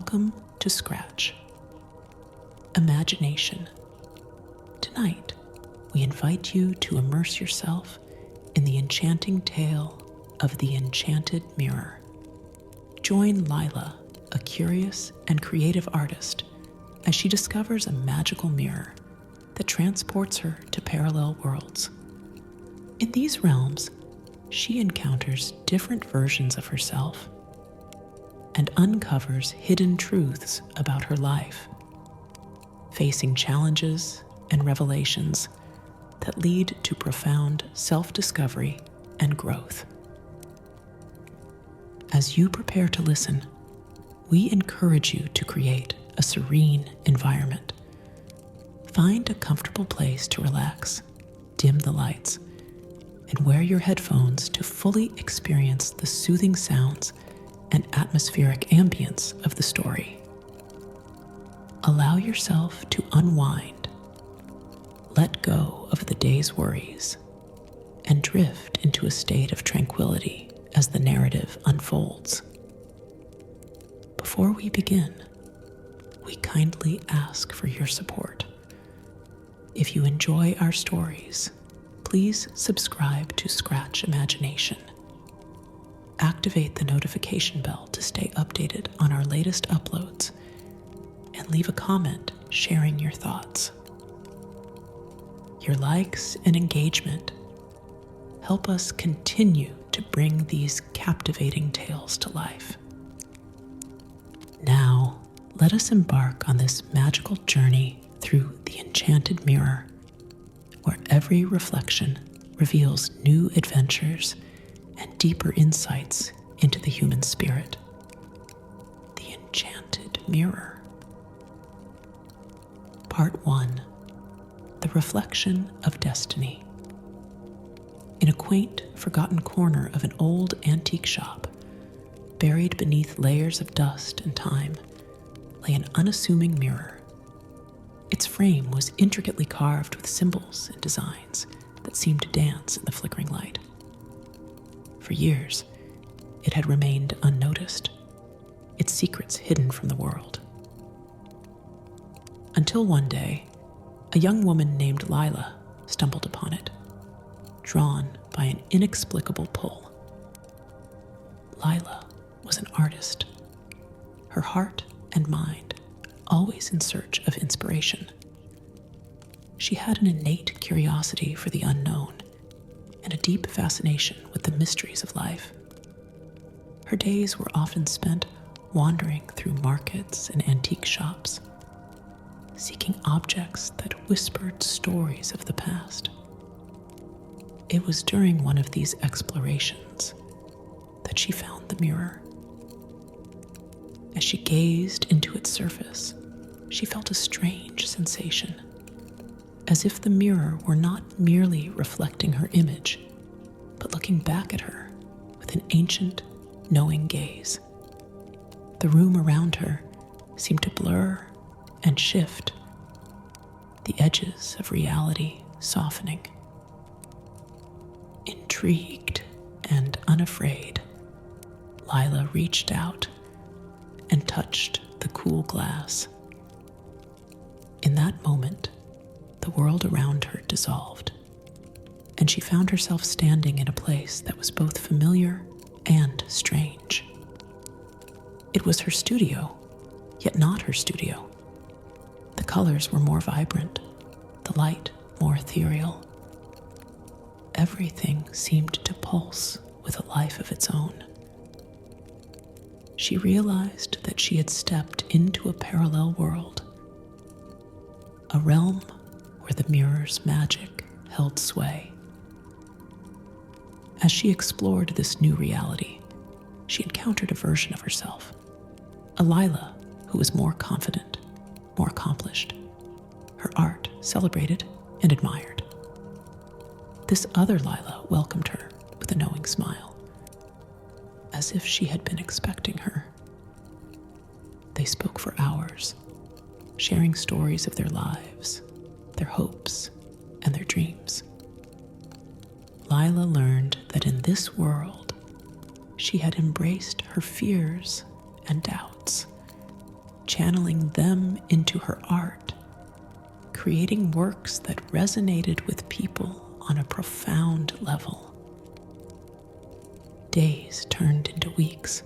Welcome to Scratch. Imagination. Tonight, we invite you to immerse yourself in the enchanting tale of the enchanted mirror. Join Lila, a curious and creative artist, as she discovers a magical mirror that transports her to parallel worlds. In these realms, she encounters different versions of herself and uncovers hidden truths about her life, facing challenges and revelations that lead to profound self-discovery and growth. As you prepare to listen, we encourage you to create a serene environment. Find a comfortable place to relax, dim the lights, and wear your headphones to fully experience the soothing sounds and atmospheric ambience of the story. Allow yourself to unwind, let go of the day's worries, and drift into a state of tranquility as the narrative unfolds. Before we begin, we kindly ask for your support. If you enjoy our stories, please subscribe to Scratch Imagination. Activate the notification bell to stay updated on our latest uploads, and leave a comment sharing your thoughts. Your likes and engagement help us continue to bring these captivating tales to life. Now, let us embark on this magical journey through the enchanted mirror, where every reflection reveals new adventures and deeper insights into the human spirit. The Enchanted Mirror. Part 1. The Reflection of Destiny. In a quaint, forgotten corner of an old antique shop, buried beneath layers of dust and time, lay an unassuming mirror. Its frame was intricately carved with symbols and designs that seemed to dance in the flickering light. For years, it had remained unnoticed, its secrets hidden from the world. Until one day, a young woman named Lila stumbled upon it, drawn by an inexplicable pull. Lila was an artist, her heart and mind always in search of inspiration. She had an innate curiosity for the unknown and a deep fascination with the mysteries of life. Her days were often spent wandering through markets and antique shops, seeking objects that whispered stories of the past. It was during one of these explorations that she found the mirror. As she gazed into its surface, she felt a strange sensation, as if the mirror were not merely reflecting her image, but looking back at her with an ancient, knowing gaze. The room around her seemed to blur and shift, the edges of reality softening. Intrigued and unafraid, Lila reached out and touched the cool glass. In that moment, the world around her dissolved, and she found herself standing in a place that was both familiar and strange. It was her studio, yet not her studio. The colors were more vibrant, the light more ethereal. Everything seemed to pulse with a life of its own. She realized that she had stepped into a parallel world, a realm where the mirror's magic held sway. As she explored this new reality, she encountered a version of herself, a Lila who was more confident, more accomplished, her art celebrated and admired. This other Lila welcomed her with a knowing smile, as if she had been expecting her. They spoke for hours, sharing stories of their lives, their hopes, and their dreams. Lila learned that in this world, she had embraced her fears and doubts, channeling them into her art, creating works that resonated with people on a profound level. Days turned into weeks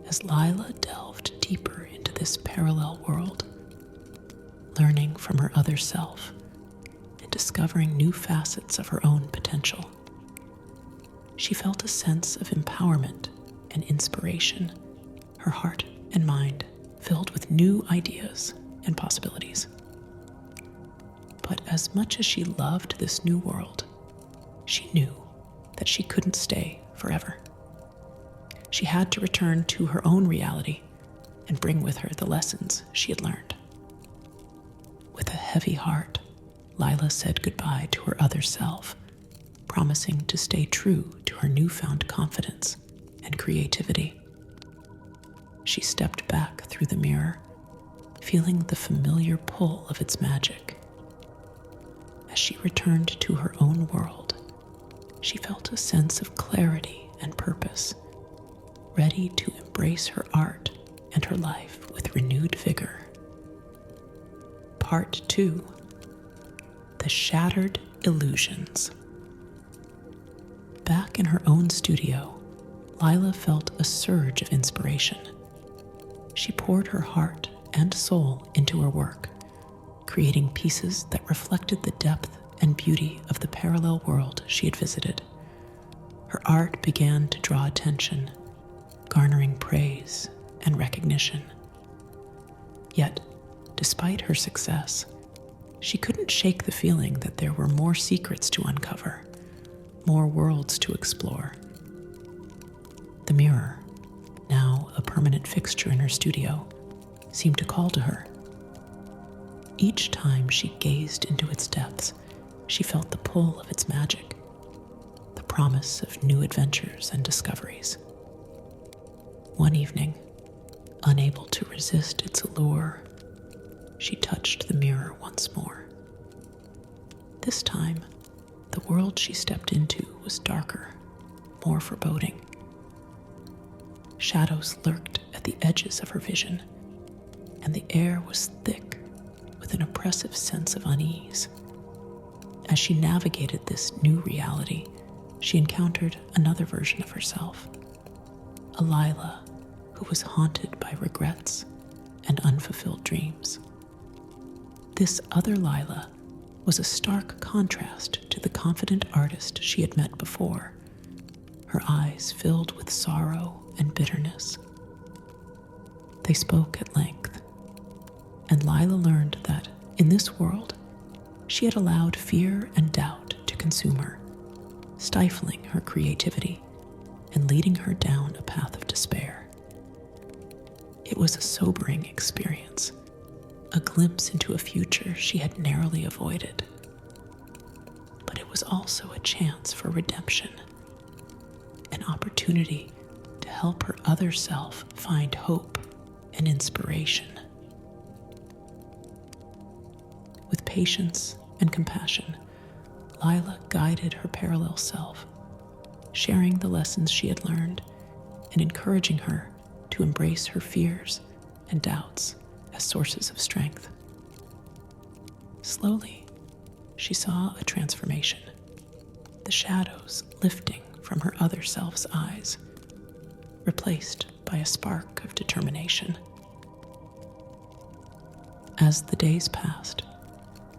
as Lila delved deeper into this parallel world, learning from her other self and discovering new facets of her own potential. She felt a sense of empowerment and inspiration, her heart and mind filled with new ideas and possibilities. But as much as she loved this new world, she knew that she couldn't stay forever. She had to return to her own reality and bring with her the lessons she had learned. With a heavy heart, Lila said goodbye to her other self, promising to stay true to her newfound confidence and creativity. She stepped back through the mirror, feeling the familiar pull of its magic. As she returned to her own world, she felt a sense of clarity and purpose, ready to embrace her art and her life with renewed vigor. Part 2: The Shattered Illusions. Back in her own studio, Lila felt a surge of inspiration. She poured her heart and soul into her work, creating pieces that reflected the depth and beauty of the parallel world she had visited. Her art began to draw attention, garnering praise and recognition. Yet, despite her success, she couldn't shake the feeling that there were more secrets to uncover, more worlds to explore. The mirror, now a permanent fixture in her studio, seemed to call to her. Each time she gazed into its depths, she felt the pull of its magic, the promise of new adventures and discoveries. One evening, unable to resist its allure, she touched the mirror once more. This time, the world she stepped into was darker, more foreboding. Shadows lurked at the edges of her vision, and the air was thick with an oppressive sense of unease. As she navigated this new reality, she encountered another version of herself, a Lila who was haunted by regrets and unfulfilled dreams. This other Lila was a stark contrast to the confident artist she had met before, her eyes filled with sorrow and bitterness. They spoke at length, and Lila learned that in this world, she had allowed fear and doubt to consume her, stifling her creativity and leading her down a path of despair. It was a sobering experience, a glimpse into a future she had narrowly avoided. But it was also a chance for redemption, an opportunity to help her other self find hope and inspiration. With patience and compassion, Lila guided her parallel self, sharing the lessons she had learned and encouraging her to embrace her fears and doubts as sources of strength. Slowly, she saw a transformation, the shadows lifting from her other self's eyes, replaced by a spark of determination. As the days passed,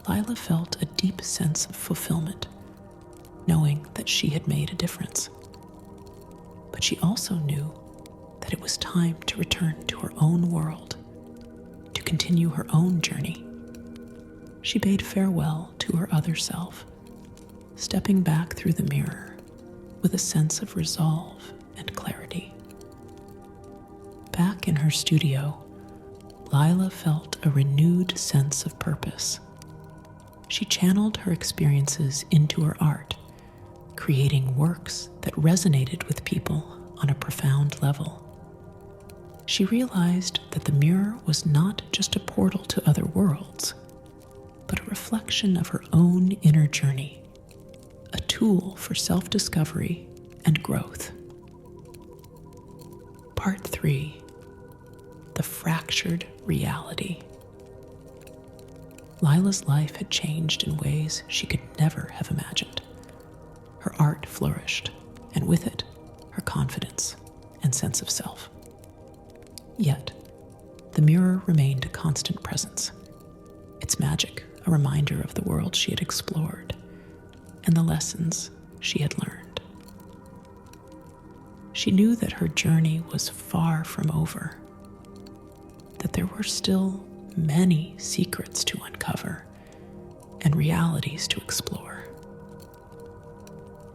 Lila felt a deep sense of fulfillment, knowing that she had made a difference. But she also knew that it was time to return to her own world, to continue her own journey. She bade farewell to her other self, stepping back through the mirror with a sense of resolve and clarity. Back in her studio, Lila felt a renewed sense of purpose. She channeled her experiences into her art, creating works that resonated with people on a profound level. She realized that the mirror was not just a portal to other worlds, but a reflection of her own inner journey, a tool for self-discovery and growth. Part 3: The Fractal fractured reality. Lila's life had changed in ways she could never have imagined. Her art flourished, and with it, her confidence and sense of self. Yet, the mirror remained a constant presence, its magic a reminder of the world she had explored and the lessons she had learned. She knew that her journey was far from over, that there were still many secrets to uncover and realities to explore.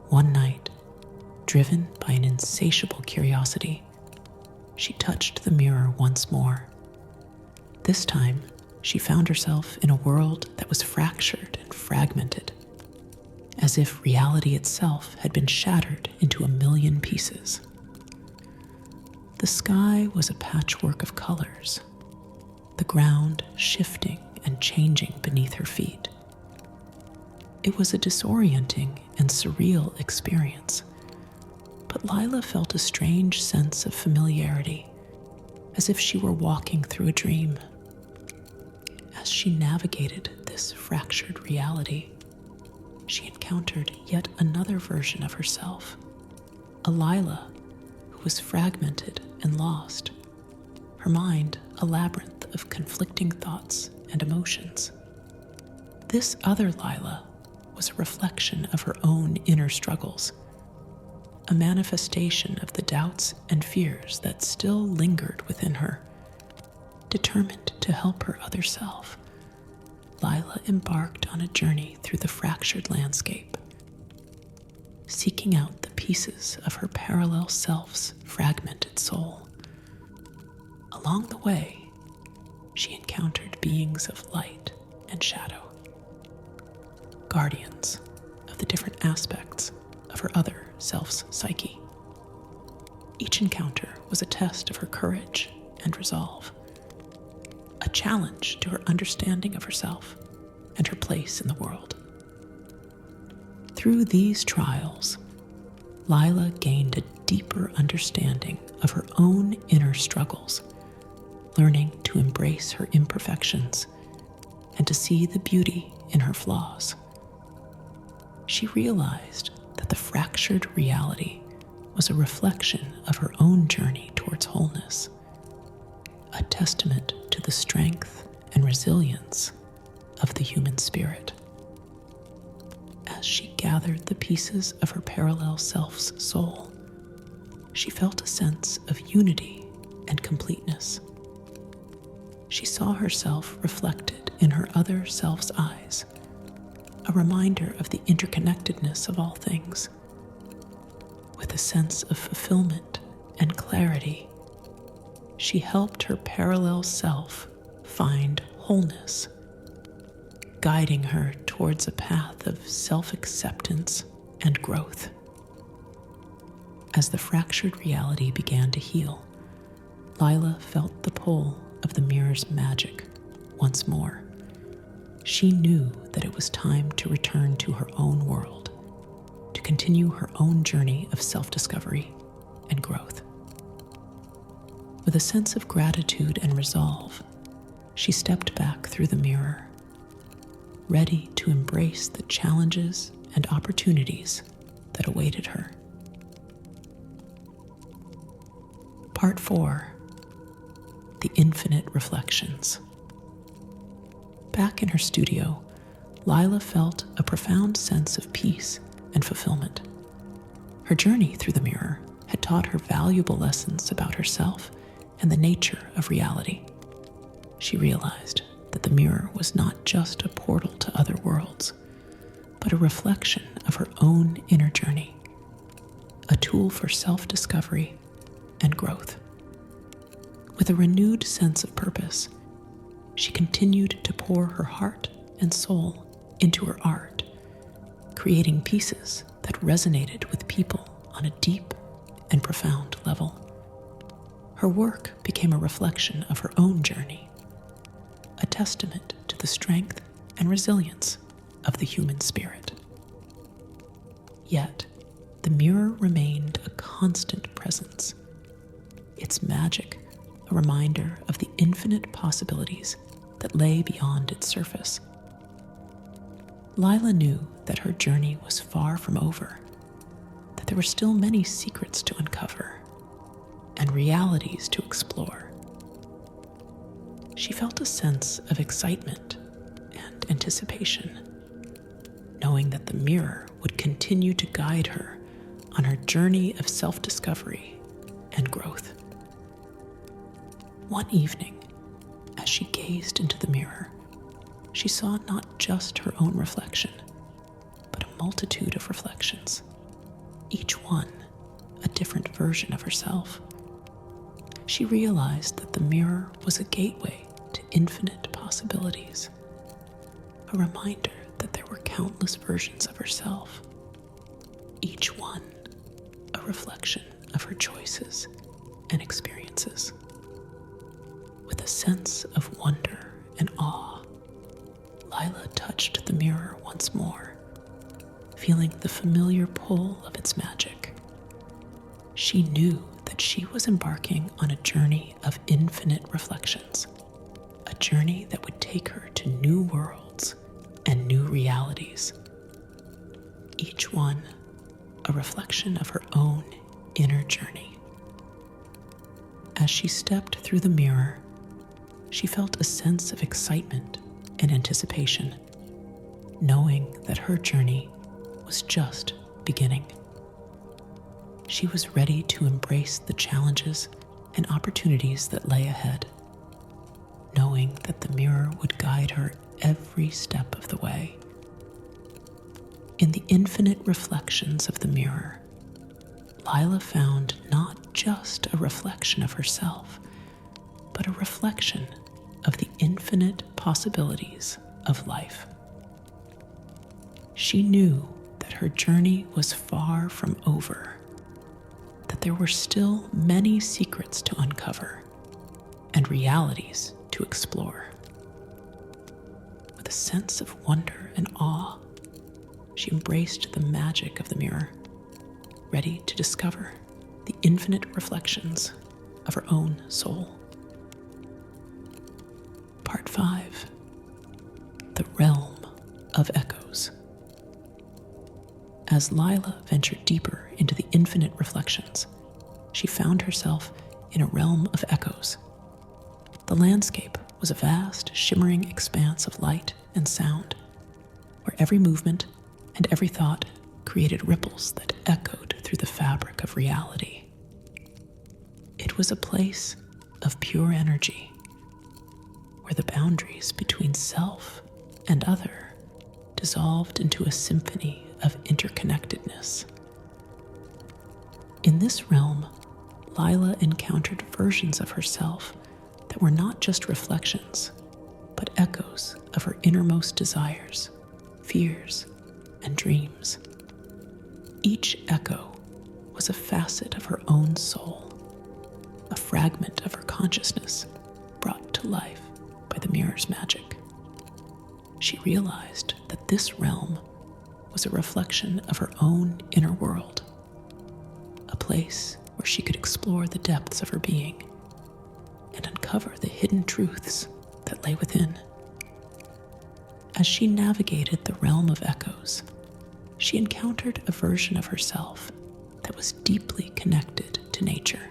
One night, driven by an insatiable curiosity, she touched the mirror once more. This time, she found herself in a world that was fractured and fragmented, as if reality itself had been shattered into a million pieces. The sky was a patchwork of colors, the ground shifting and changing beneath her feet. It was a disorienting and surreal experience, but Lila felt a strange sense of familiarity, as if she were walking through a dream. As she navigated this fractured reality, she encountered yet another version of herself, a Lila who was fragmented and lost, her mind a labyrinth of conflicting thoughts and emotions. This other Lila was a reflection of her own inner struggles, a manifestation of the doubts and fears that still lingered within her. Determined to help her other self, Lila embarked on a journey through the fractured landscape, seeking out the pieces of her parallel self's fragmented soul. Along the way, she encountered beings of light and shadow, guardians of the different aspects of her other self's psyche. Each encounter was a test of her courage and resolve, a challenge to her understanding of herself and her place in the world. Through these trials, Lila gained a deeper understanding of her own inner struggles, learning to embrace her imperfections and to see the beauty in her flaws. She realized that the fractured reality was a reflection of her own journey towards wholeness, a testament to the strength and resilience of the human spirit. As she gathered the pieces of her parallel self's soul, she felt a sense of unity and completeness. She saw herself reflected in her other self's eyes, a reminder of the interconnectedness of all things. With a sense of fulfillment and clarity, she helped her parallel self find wholeness, guiding her towards a path of self-acceptance and growth. As the fractured reality began to heal, Lila felt the pull of the mirror's magic once more. She knew that it was time to return to her own world, to continue her own journey of self-discovery and growth. With a sense of gratitude and resolve, she stepped back through the mirror, ready to embrace the challenges and opportunities that awaited her. Part 4. The Infinite Reflections. Back in her studio, Lila felt a profound sense of peace and fulfillment. Her journey through the mirror had taught her valuable lessons about herself and the nature of reality. She realized that the mirror was not just a portal to other worlds, but a reflection of her own inner journey, a tool for self-discovery and growth. With a renewed sense of purpose, she continued to pour her heart and soul into her art, creating pieces that resonated with people on a deep and profound level. Her work became a reflection of her own journey, a testament to the strength and resilience of the human spirit. Yet, the mirror remained a constant presence, its magic a reminder of the infinite possibilities that lay beyond its surface. Lila knew that her journey was far from over, that there were still many secrets to uncover and realities to explore. She felt a sense of excitement and anticipation, knowing that the mirror would continue to guide her on her journey of self-discovery and growth. One evening, as she gazed into the mirror, she saw not just her own reflection, but a multitude of reflections, each one a different version of herself. She realized that the mirror was a gateway to infinite possibilities, a reminder that there were countless versions of herself, each one a reflection of her choices and experiences. With a sense of wonder and awe, Lila touched the mirror once more, feeling the familiar pull of its magic. She knew that she was embarking on a journey of infinite reflections, a journey that would take her to new worlds and new realities, each one a reflection of her own inner journey. As she stepped through the mirror, she felt a sense of excitement and anticipation, knowing that her journey was just beginning. She was ready to embrace the challenges and opportunities that lay ahead, knowing that the mirror would guide her every step of the way. In the infinite reflections of the mirror, Lila found not just a reflection of herself, but a reflection of the infinite possibilities of life. She knew that her journey was far from over, that there were still many secrets to uncover and realities to explore. With a sense of wonder and awe, she embraced the magic of the mirror, ready to discover the infinite reflections of her own soul. Part 5. The Realm of Echoes. As Lila ventured deeper into the infinite reflections, she found herself in a realm of echoes. The landscape was a vast, shimmering expanse of light and sound, where every movement and every thought created ripples that echoed through the fabric of reality. It was a place of pure energy, where the boundaries between self and other dissolved into a symphony of interconnectedness. In this realm, Lila encountered versions of herself that were not just reflections, but echoes of her innermost desires, fears, and dreams. Each echo was a facet of her own soul, a fragment of her consciousness brought to life by the mirror's magic. She realized that this realm was a reflection of her own inner world, a place where she could explore the depths of her being and uncover the hidden truths that lay within. As she navigated the realm of echoes, she encountered a version of herself that was deeply connected to nature.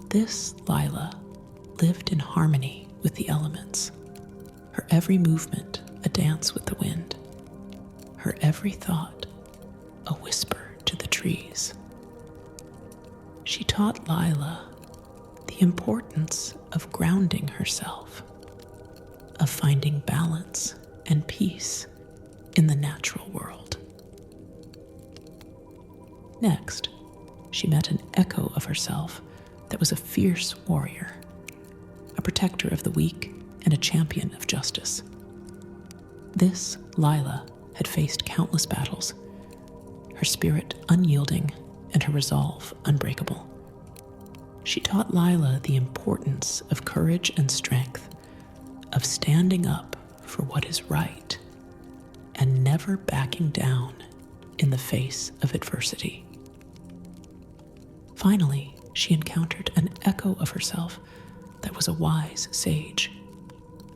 This Lila lived in harmony with the elements, her every movement a dance with the wind, her every thought a whisper to the trees. She taught Lila the importance of grounding herself, of finding balance and peace in the natural world. Next, she met an echo of herself that was a fierce warrior, a protector of the weak and a champion of justice. This Lila had faced countless battles, her spirit unyielding and her resolve unbreakable. She taught Lila the importance of courage and strength, of standing up for what is right, and never backing down in the face of adversity. Finally, she encountered an echo of herself that was a wise sage,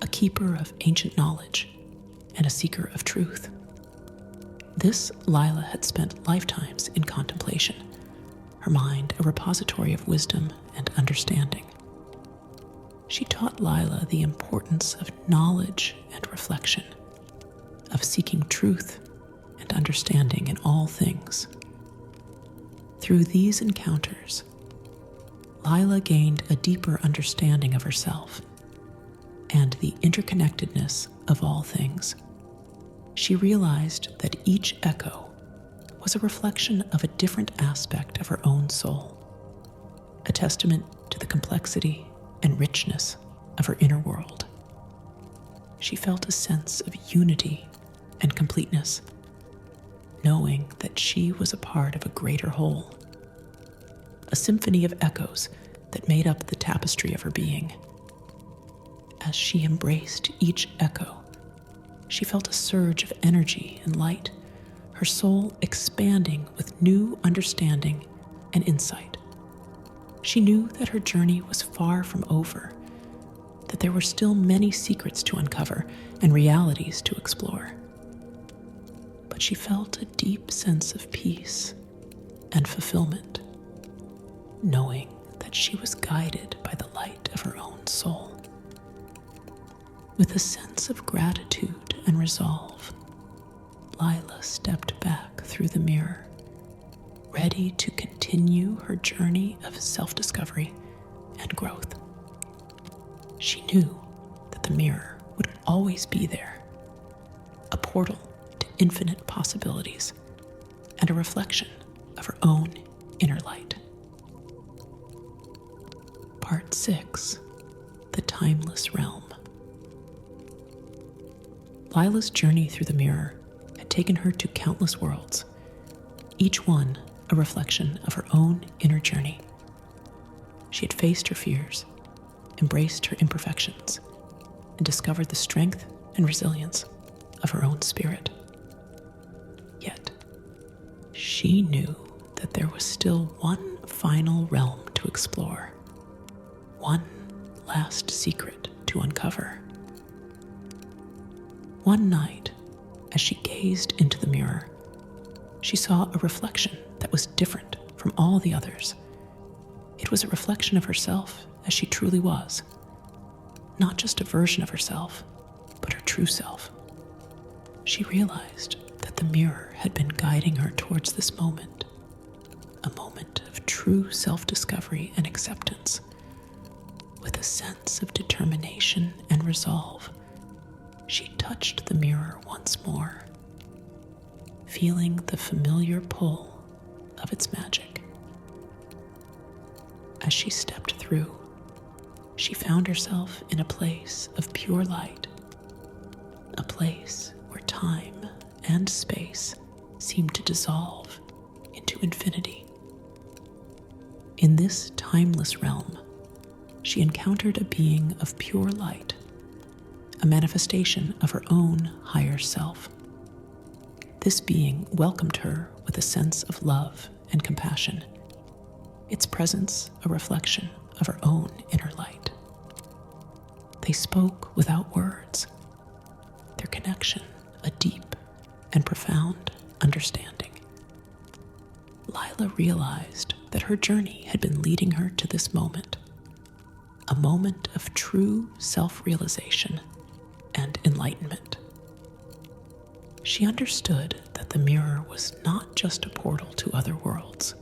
a keeper of ancient knowledge, and a seeker of truth. This Lila had spent lifetimes in contemplation, her mind a repository of wisdom and understanding. She taught Lila the importance of knowledge and reflection, of seeking truth and understanding in all things. Through these encounters, Lila gained a deeper understanding of herself and the interconnectedness of all things. She realized that each echo was a reflection of a different aspect of her own soul, a testament to the complexity and richness of her inner world. She felt a sense of unity and completeness, knowing that she was a part of a greater whole, a symphony of echoes that made up the tapestry of her being. As she embraced each echo, she felt a surge of energy and light, her soul expanding with new understanding and insight. She knew that her journey was far from over, that there were still many secrets to uncover and realities to explore. But she felt a deep sense of peace and fulfillment, knowing that she was guided by the light of her own soul. With a sense of gratitude and resolve, Lila stepped back through the mirror, ready to continue her journey of self-discovery and growth. She knew that the mirror would always be there, a portal to infinite possibilities and a reflection of her own inner light. Part 6, The Timeless Realm. Lila's journey through the mirror had taken her to countless worlds, each one a reflection of her own inner journey. She had faced her fears, embraced her imperfections, and discovered the strength and resilience of her own spirit. Yet, she knew that there was still one final realm to explore, one last secret to uncover. One night, as she gazed into the mirror, she saw a reflection that was different from all the others. It was a reflection of herself as she truly was, not just a version of herself, but her true self. She realized that the mirror had been guiding her towards this moment, a moment of true self-discovery and acceptance. With a sense of determination and resolve, she touched the mirror once more, feeling the familiar pull of its magic. As she stepped through, she found herself in a place of pure light, a place where time and space seemed to dissolve into infinity. In this timeless realm, she encountered a being of pure light, a manifestation of her own higher self. This being welcomed her with a sense of love and compassion, its presence a reflection of her own inner light. They spoke without words, their connection a deep and profound understanding. Lila realized that her journey had been leading her to this moment, a moment of true self-realization and enlightenment. She understood that the mirror was not just a portal to other worlds,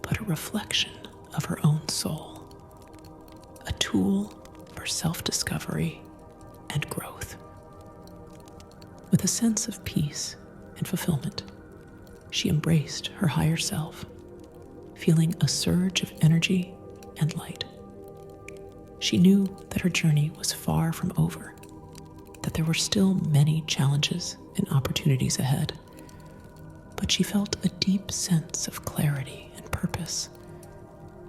but a reflection of her own soul, a tool for self-discovery and growth. With a sense of peace and fulfillment, she embraced her higher self, feeling a surge of energy and light. She knew that her journey was far from over, that there were still many challenges and opportunities ahead, but she felt a deep sense of clarity and purpose,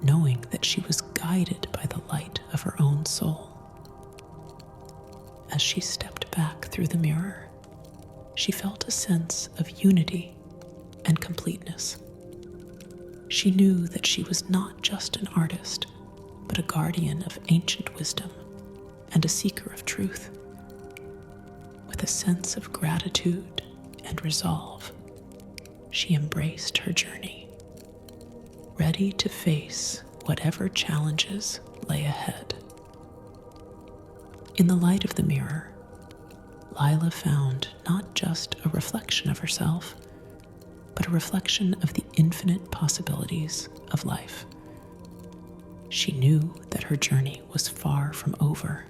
knowing that she was guided by the light of her own soul. As she stepped back through the mirror, she felt a sense of unity and completeness. She knew that she was not just an artist, but a guardian of ancient wisdom and a seeker of truth. With a sense of gratitude and resolve, she embraced her journey, ready to face whatever challenges lay ahead. In the light of the mirror, Lila found not just a reflection of herself, but a reflection of the infinite possibilities of life. She knew that her journey was far from over,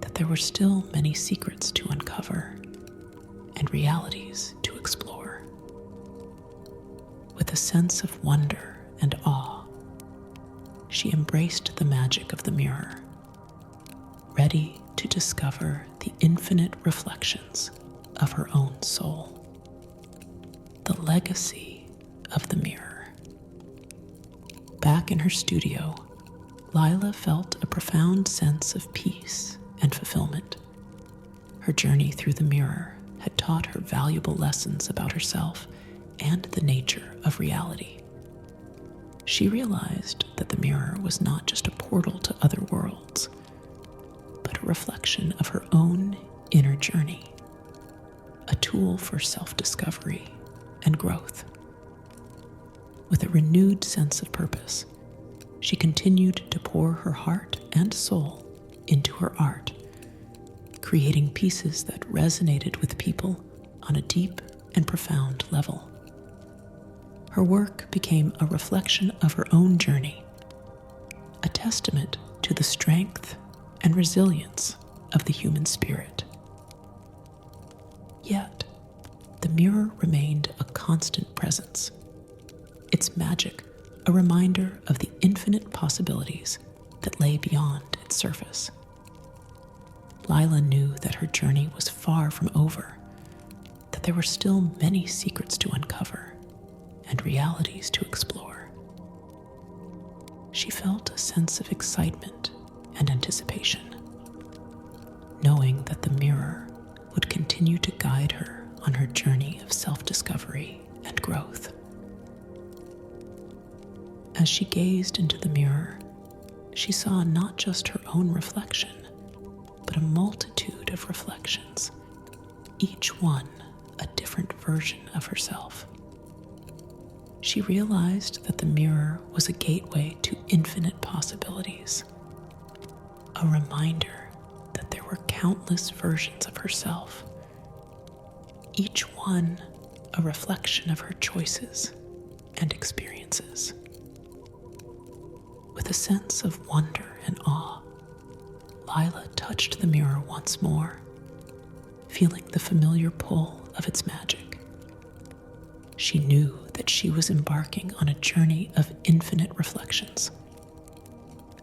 that there were still many secrets to uncover and realities to explore. With a sense of wonder and awe, she embraced the magic of the mirror, ready to discover the infinite reflections of her own soul. The legacy of the mirror. Back in her studio, Lila felt a profound sense of peace and fulfillment. Her journey through the mirror had taught her valuable lessons about herself and the nature of reality. She realized that the mirror was not just a portal to other worlds, but a reflection of her own inner journey, a tool for self-discovery and growth. With a renewed sense of purpose, she continued to pour her heart and soul into her art, creating pieces that resonated with people on a deep and profound level. Her work became a reflection of her own journey, a testament to the strength and resilience of the human spirit. Yet, the mirror remained a constant presence, its magic a reminder of the infinite possibilities that lay beyond its surface. Lila knew that her journey was far from over, that there were still many secrets to uncover and realities to explore. She felt a sense of excitement and anticipation, knowing that the mirror would continue to guide her on her journey of self-discovery and growth. As she gazed into the mirror, she saw not just her own reflection, but a multitude of reflections, each one a different version of herself. She realized that the mirror was a gateway to infinite possibilities, a reminder that there were countless versions of herself, each one a reflection of her choices and experiences. With a sense of wonder and awe, Lila touched the mirror once more, feeling the familiar pull of its magic. She knew that she was embarking on a journey of infinite reflections,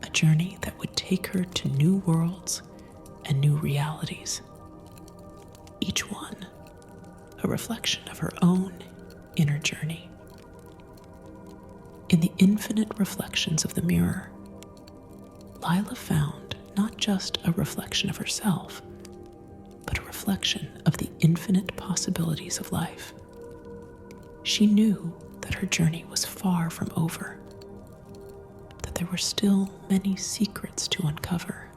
a journey that would take her to new worlds and new realities, each one a reflection of her own inner journey. In the infinite reflections of the mirror, Lila found not just a reflection of herself, but a reflection of the infinite possibilities of life. She knew that her journey was far from over, that there were still many secrets to uncover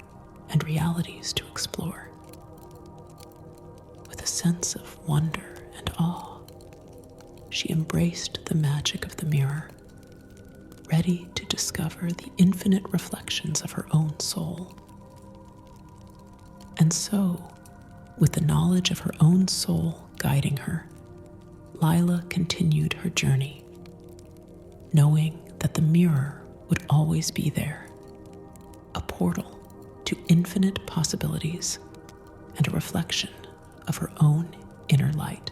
and realities to explore. With a sense of wonder and awe, she embraced the magic of the mirror, ready to discover the infinite reflections of her own soul. And so, with the knowledge of her own soul guiding her, Lila continued her journey, knowing that the mirror would always be there, a portal to infinite possibilities and a reflection of her own inner light.